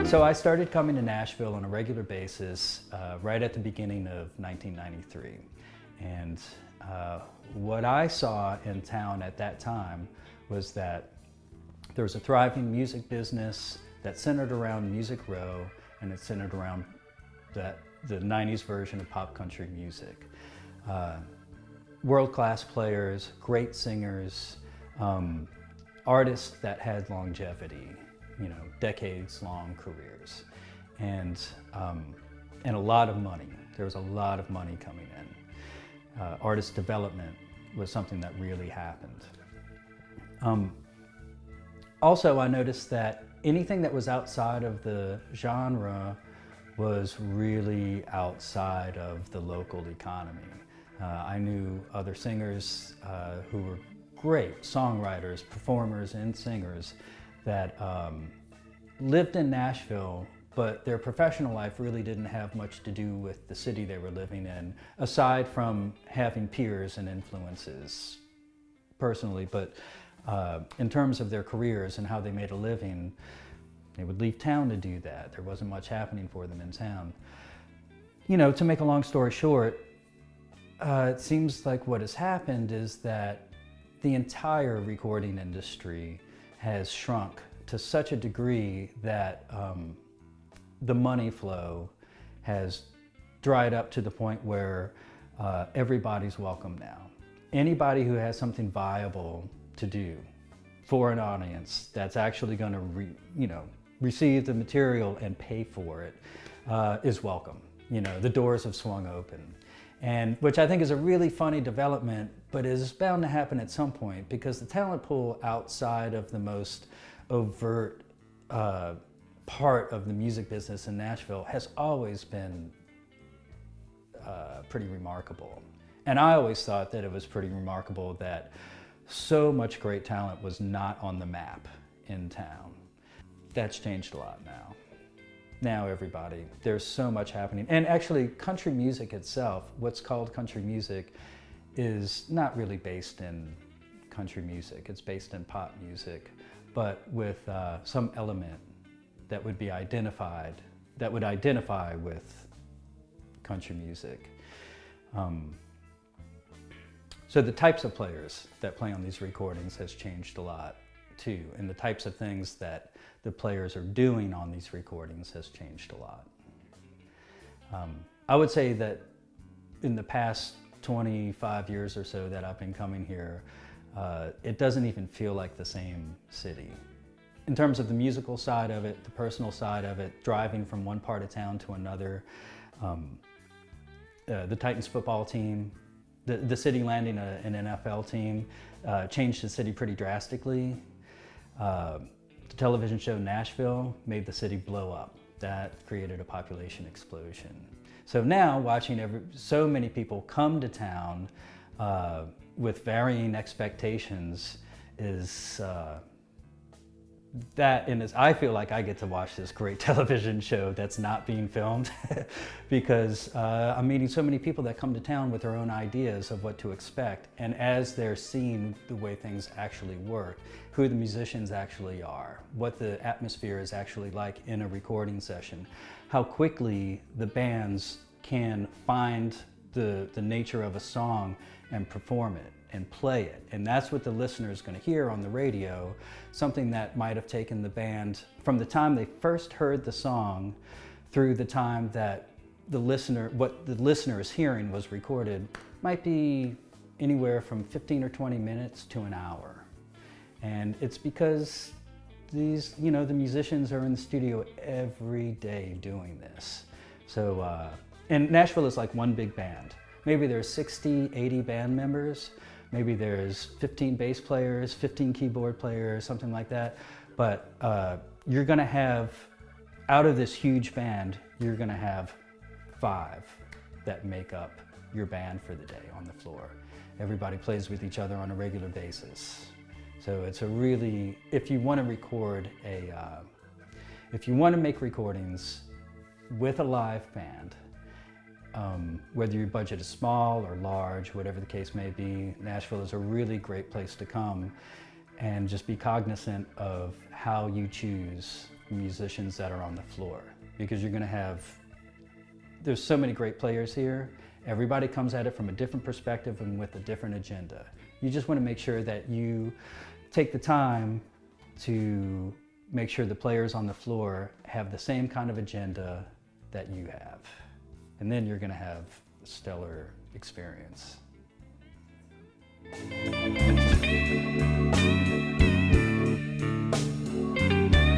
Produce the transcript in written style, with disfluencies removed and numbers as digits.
So I started coming to Nashville on a regular basis right at the beginning of 1993. And what I saw in town at that time was that there was a thriving music business that centered around Music Row, and it centered around the 90s version of pop country music. World-class players, great singers, artists that had longevity, you know, decades-long careers, and a lot of money. There was a lot of money coming in. Artist development was something that really happened. Also, I noticed that anything that was outside of the genre was really outside of the local economy. I knew other singers who were great songwriters, performers, and singers that lived in Nashville, but their professional life really didn't have much to do with the city they were living in, aside from having peers and influences personally. But in terms of their careers and how they made a living, they would leave town to do that. There wasn't much happening for them in town. You know, to make a long story short, it seems like what has happened is that the entire recording industry has shrunk to such a degree that the money flow has dried up to the point where everybody's welcome now. Anybody who has something viable to do for an audience that's actually going to receive the material and pay for it is welcome. You know, the doors have swung open. And which I think is a really funny development, but is bound to happen at some point, because the talent pool outside of the most overt part of the music business in Nashville has always been pretty remarkable. And I always thought that it was pretty remarkable that so much great talent was not on the map in town. That's changed a lot now. Now everybody, there's so much happening. And actually country music itself, what's called country music, is not really based in country music. It's based in pop music, but with some element that would be identified, that would identify with country music. So the types of players that play on these recordings has changed a lot too, and the types of things that the players are doing on these recordings has changed a lot. I would say that in the past 25 years or so that I've been coming here, it doesn't even feel like the same city. In terms of the musical side of it, the personal side of it, driving from one part of town to another, the Titans football team, the city landing an NFL team changed the city pretty drastically. The television show Nashville made the city blow up. That created a population explosion. So now watching so many people come to town with varying expectations is I feel like I get to watch this great television show that's not being filmed because I'm meeting so many people that come to town with their own ideas of what to expect. And as they're seeing the way things actually work, who the musicians actually are, what the atmosphere is actually like in a recording session, how quickly the bands can find the nature of a song and perform it and play it. And that's what the listener is going to hear on the radio, something that might have taken the band from the time they first heard the song through the time that what the listener is hearing was recorded, might be anywhere from 15 or 20 minutes to an hour. And it's because the musicians are in the studio every day doing this. So, and Nashville is like one big band. Maybe there's 60, 80 band members. Maybe there's 15 bass players, 15 keyboard players, something like that. But you're gonna have, out of this huge band, you're gonna have 5 that make up your band for the day on the floor. Everybody plays with each other on a regular basis. So it's a really, if you want to record if you want to make recordings with a live band, whether your budget is small or large, whatever the case may be, Nashville is a really great place to come and just be cognizant of how you choose musicians that are on the floor, because you're going to have, there's so many great players here. Everybody comes at it from a different perspective and with a different agenda. You just want to make sure that you take the time to make sure the players on the floor have the same kind of agenda that you have. And then you're going to have a stellar experience.